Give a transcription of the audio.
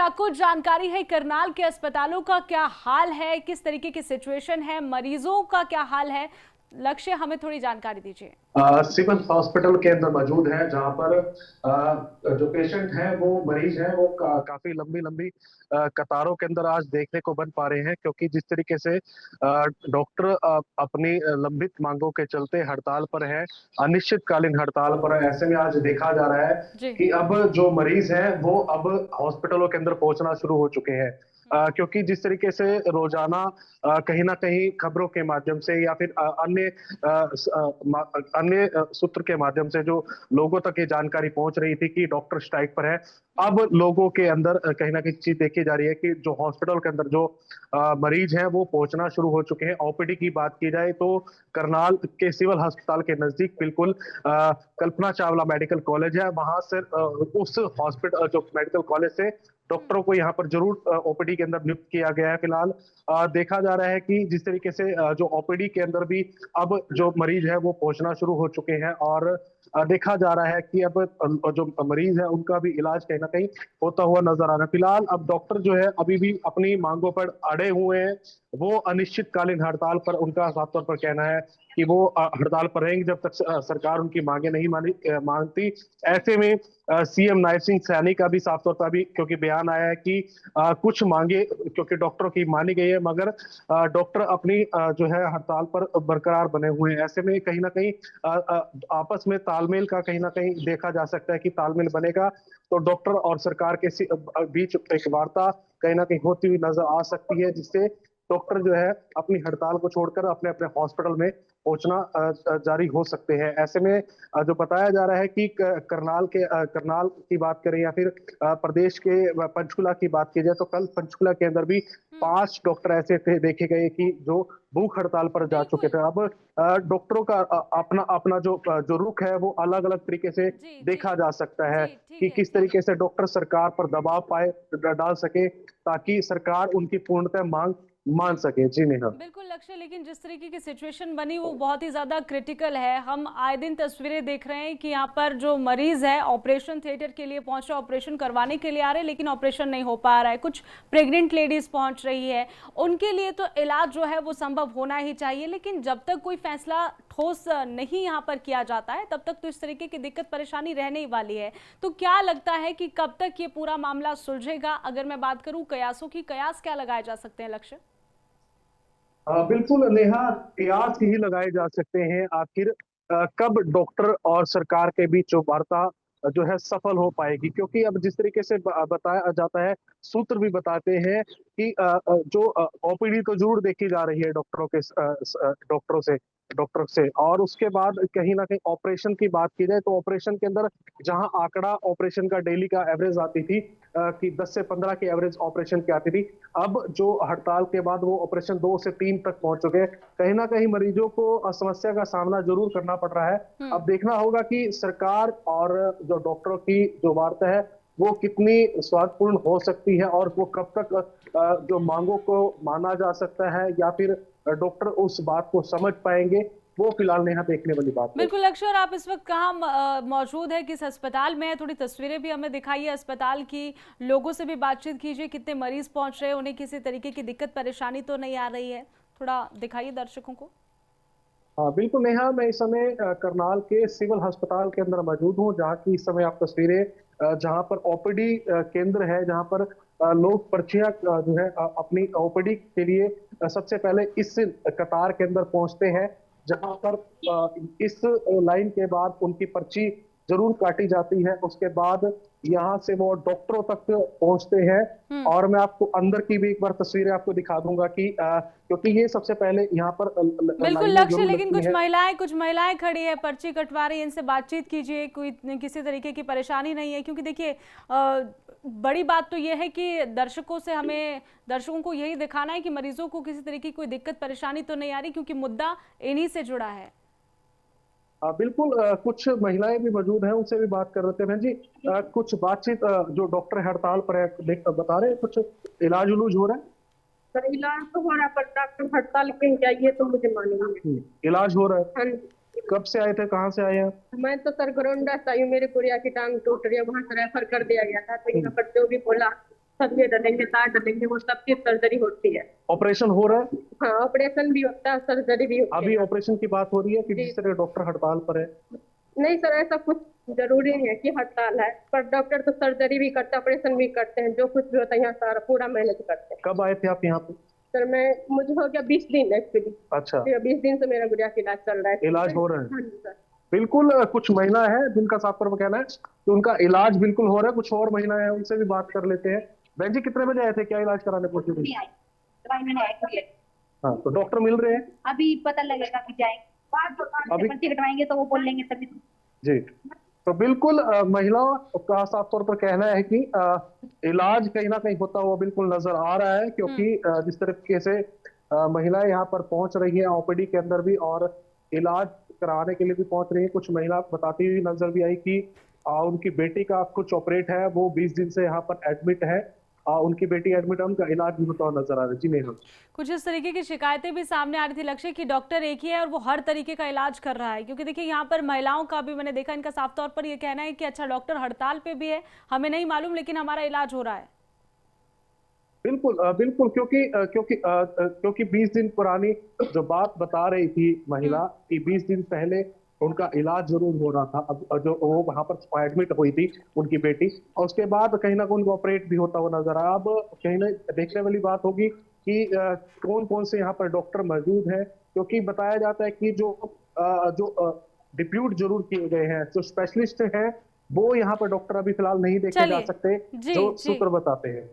क्या कुछ जानकारी है करनाल के अस्पतालों का क्या हाल है, किस तरीके की सिचुएशन है, मरीजों का क्या हाल है? लक्ष्य, हमें थोड़ी जानकारी दीजिए। सिविल हॉस्पिटल के अंदर मौजूद है, जहां पर जो पेशेंट हैं, वो मरीज हैं, वो काफी लंबी लंबी कतारों के अंदर आज देखने को बन पा रहे हैं, क्योंकि जिस तरीके से डॉक्टर अपनी लंबित मांगों के चलते हड़ताल पर है, अनिश्चितकालीन हड़ताल पर है। ऐसे में आज देखा जा रहा है जी। कि अब जो मरीज हैं वो अब हॉस्पिटलों के अंदर पहुंचना शुरू हो चुके हैं। क्योंकि जिस तरीके से रोजाना कहीं ना कहीं खबरों के माध्यम से या फिर अन्य सूत्र के माध्यम से जो लोगों तक ये जानकारी पहुंच रही थी कि डॉक्टर स्ट्राइक पर है, अब लोगों के अंदर कहीं ना कहीं चीज देखी जा रही है कि जो हॉस्पिटल के अंदर जो मरीज हैं वो पहुंचना शुरू हो चुके हैं। ओपीडी की बात की जाए तो करनाल के सिविल अस्पताल के नजदीक बिल्कुल कल्पना चावला मेडिकल कॉलेज है, वहां से उस हॉस्पिटल जो मेडिकल कॉलेज से डॉक्टरों को यहाँ पर जरूर ओपीडी के अंदर नियुक्त किया गया है। फिलहाल देखा जा रहा है कि जिस तरीके से जो ओपीडी के अंदर भी अब जो मरीज है वो पहुंचना शुरू हो चुके हैं, और देखा जा रहा है कि अब जो मरीज है उनका भी इलाज कहीं ना कहीं होता हुआ नजर आ रहा है। फिलहाल अब डॉक्टर जो है अभी भी अपनी मांगों पर अड़े हुए हैं। वो अनिश्चितकालीन हड़ताल पर, उनका साफ तौर पर कहना है कि वो हड़ताल पर रहेंगे जब तक सरकार उनकी मांगे नहीं मानती। ऐसे में सीएम नायब सिंह सैनी का भी साफ तौर पर अभी क्योंकि बयान आया है कि कुछ मांगे क्योंकि डॉक्टरों की मानी गई है, मगर डॉक्टर अपनी जो है हड़ताल पर बरकरार बने हुए हैं। ऐसे में कहीं ना कहीं आपस में तालमेल का कहीं ना कहीं देखा जा सकता है कि तालमेल बनेगा तो डॉक्टर और सरकार के बीच एक वार्ता कहीं ना कहीं होती हुई नजर आ सकती है, जिससे डॉक्टर जो है अपनी हड़ताल को छोड़कर अपने अपने हॉस्पिटल में पहुंचना जारी हो सकते हैं। ऐसे में जो बताया जा रहा है कि करनाल की बात करें या फिर प्रदेश के पंचकुला की बात की जाए तो कल पंचकुला के अंदर भी 5 डॉक्टर ऐसे थे देखे गए कि जो भूख हड़ताल पर जा चुके बिल्कुल। थे। अब डॉक्टरों का अपना अपना जो रुख है वो अलग अलग तरीके से जी जी देखा जा सकता है जी। ठीक कि है, किस ठीक है। तरीके से डॉक्टर सरकार पर दबाव पाए डाल सके ताकि सरकार उनकी पूर्णतः मांग मान सके। जी नेहा। बिल्कुल लक्ष्य, लेकिन जिस तरीके की सिचुएशन बनी वो बहुत ही ज़्यादा क्रिटिकल है। हम आए दिन तस्वीरें देख रहे हैं कि यहाँ पर जो मरीज है ऑपरेशन थिएटर के लिए पहुंच रहे, ऑपरेशन करवाने के लिए आ रहे, लेकिन ऑपरेशन नहीं हो पा रहा है। कुछ प्रेग्नेंट लेडीज पहुंच रही है, उनके लिए तो इलाज जो है वो संभव होना ही चाहिए, लेकिन जब तक कोई फैसला ठोस नहीं यहाँ पर किया जाता है तब तक तो इस तरीके की दिक्कत परेशानी रहने ही वाली है। तो क्या लगता है कि कब तक ये पूरा मामला सुलझेगा? अगर मैं बात करूँ कयासों की, कयास क्या लगाए जा सकते हैं लक्ष्य? बिल्कुल नेहा, कयास ही लगाए जा सकते हैं। आखिर कब डॉक्टर और सरकार के बीच जो वार्ता जो है सफल हो पाएगी, क्योंकि अब जिस तरीके से बताया जाता है, सूत्र भी बताते हैं कि जो ओपीडी तो जरूर देखी जा रही है डॉक्टरों से, और उसके बाद कहीं ना कहीं ऑपरेशन की बात की जाए तो ऑपरेशन के अंदर जहां आंकड़ा ऑपरेशन का डेली का एवरेज आती थी कि 10 से 15 की एवरेज ऑपरेशन की आती थी, अब जो हड़ताल के बाद वो ऑपरेशन 2 से 3 तक पहुंच चुके हैं। कहीं ना कहीं मरीजों को समस्या का सामना जरूर करना पड़ रहा है। हम्म। अब देखना होगा कि सरकार और जो डॉक्टरों की जो वार्ता है वो कितनी स्वादपूर्ण हो सकती है, और वो कब तक जो मांगों को माना जा सकता है या फिर डॉक्टर उस बात को समझ पाएंगे, वो फिलहाल नेहा देखने वाली बात है। बिल्कुल लक्ष्य, और आप इस वक्त कहाँ मौजूद है, किस अस्पताल में है? थोड़ी तस्वीरें भी हमें दिखाइए अस्पताल की, लोगों से भी बातचीत कीजिए, कितने मरीज पहुंच रहे हैं, उन्हें किसी तरीके की दिक्कत परेशानी तो नहीं आ रही है? थोड़ा दिखाइए दर्शकों को। हाँ बिल्कुल नेहा, मैं इस समय करनाल के सिविल अस्पताल के अंदर मौजूद हूँ, जहाँ की इस समय आप तस्वीरें जहाँ पर ओपीडी केंद्र है, जहाँ पर लोग पर्चियां जो है अपनी ओपीडी के लिए सबसे पहले इस कतार के अंदर पहुंचते हैं, जहाँ पर इस लाइन के बाद उनकी पर्ची जरूर काटी जाती है। उसके बाद यहाँ से वो डॉक्टरों तक पहुंचते हैं, हम्म। और मैं आपको अंदर की भी एक बार तस्वीरें आपको दिखा दूंगा कि क्योंकि ये सबसे पहले यहाँ पर बिल्कुल लाइनें लक्ष्य, जरूर लेकिन लगती हैं। कुछ महिलाएं खड़ी है, पर्ची कटवा रही है, इनसे बातचीत कीजिए, कोई किसी तरीके की परेशानी नहीं है? क्योंकि देखिए बड़ी बात तो ये है कि दर्शकों को यही दिखाना है कि मरीजों को किसी तरीके की कोई दिक्कत परेशानी तो नहीं आ रही, क्योंकि मुद्दा इन्हीं से जुड़ा है। बिल्कुल कुछ महिलाएं भी मौजूद हैं, उनसे भी बात कर रहे थे बहन जी। कुछ बातचीत जो डॉक्टर हड़ताल पर है, बता रहे हैं कुछ इलाज उलूज हो रहा है? सर इलाज तो हो रहा है, पर डॉक्टर हड़ताल पे चाहिए तो मुझे मालूम है। इलाज हो रहा है। हाँ जी। कब से आए थे, कहाँ से आए हैं? मैं तो सर ग्राउंड आई हूँ, मेरे गुड़िया की टांग टूट रही है, वहां से रेफर कर दिया गया था, तो यहाँ पर जो भी बोला सब ये डलेंगे, तार डलेंगे, वो सबकी सर्जरी होती है। ऑपरेशन हो रहा है? हाँ, ऑपरेशन भी होता है, सर्जरी भी होती अभी है। ऑपरेशन की बात हो रही है कि जी। जिस तरह डॉक्टर हड़ताल पर है? नहीं सर, ऐसा कुछ जरूरी नहीं है कि हड़ताल है, पर डॉक्टर तो सर्जरी भी करते हैं, ऑपरेशन भी करते हैं, जो कुछ भी होता है यहाँ सारा पूरा मेहनत करते हैं। कब आए थे आप यहाँ पे? सर मुझे हो गया 20 दिन एक्चुअली। अच्छा, 20 दिन से मेरा गुड़िया का इलाज चल रहा है। इलाज हो रहा है? हाँ जी सर। बिल्कुल। कुछ महिला है जिनका साफ तौर पर कहना है कि उनका इलाज बिल्कुल हो रहा है, कुछ और महिला है उनसे भी बात कर लेते हैं। बहन जी, कितने बजे आए थे, क्या इलाज कराने पहुंचे थे? दवाई मैंने आई है। हाँ, तो डॉक्टर मिल रहे हैं? अभी पता लगेगा कि जाएंगे, अभी पर्ची कटवाएंगे तो वो बोल लेंगे तभी। जी। तो बिल्कुल महिलाओं का साफ तौर पर कहना है कि इलाज कहीं ना कहीं होता हुआ बिल्कुल नजर आ रहा है, क्योंकि जिस तरीके से महिलाएं यहाँ पर पहुंच रही हैं ओपीडी के अंदर भी और इलाज कराने के लिए भी पहुंच रही है। कुछ महिला बताती हुई नजर भी आई कि उनकी बेटी का कुछ ऑपरेट है, वो 20 दिन से यहाँ पर एडमिट है। उनकी बेटी एडमिट है, उनका इलाज भी होता हुआ नजर आ रहा है। जी नहीं, कुछ इस तरीके की शिकायतें भी सामने आ रही थी लक्ष्य कि डॉक्टर एक ही है और वो हर तरीके का इलाज कर रहा है, क्योंकि देखिए यहाँ पर महिलाओं का भी मैंने देखा, इनका साफ तौर पर ये कहना है कि अच्छा डॉक्टर हड़ताल पे भी है, हमें नहीं मालूम, लेकिन हमारा इलाज हो रहा है। बिल्कुल बिल्कुल, क्योंकि 20 दिन पुरानी जो बात बता रही थी महिला कि 20 दिन पहले उनका इलाज जरूर हो रहा था, अब जो वो वहां पर एडमिट हुई थी उनकी बेटी, और उसके बाद कहीं ना कहीं उनको ऑपरेट भी होता हुआ नजर आया। अब कहीं ना देखने वाली बात होगी कि कौन कौन से यहाँ पर डॉक्टर मौजूद है, क्योंकि बताया जाता है कि जो डिप्यूट जरूर किए गए हैं, जो स्पेशलिस्ट हैं, वो यहाँ पर डॉक्टर अभी फिलहाल नहीं देखे जा चलिए सकते, जी जो जी सूत्र बताते हैं।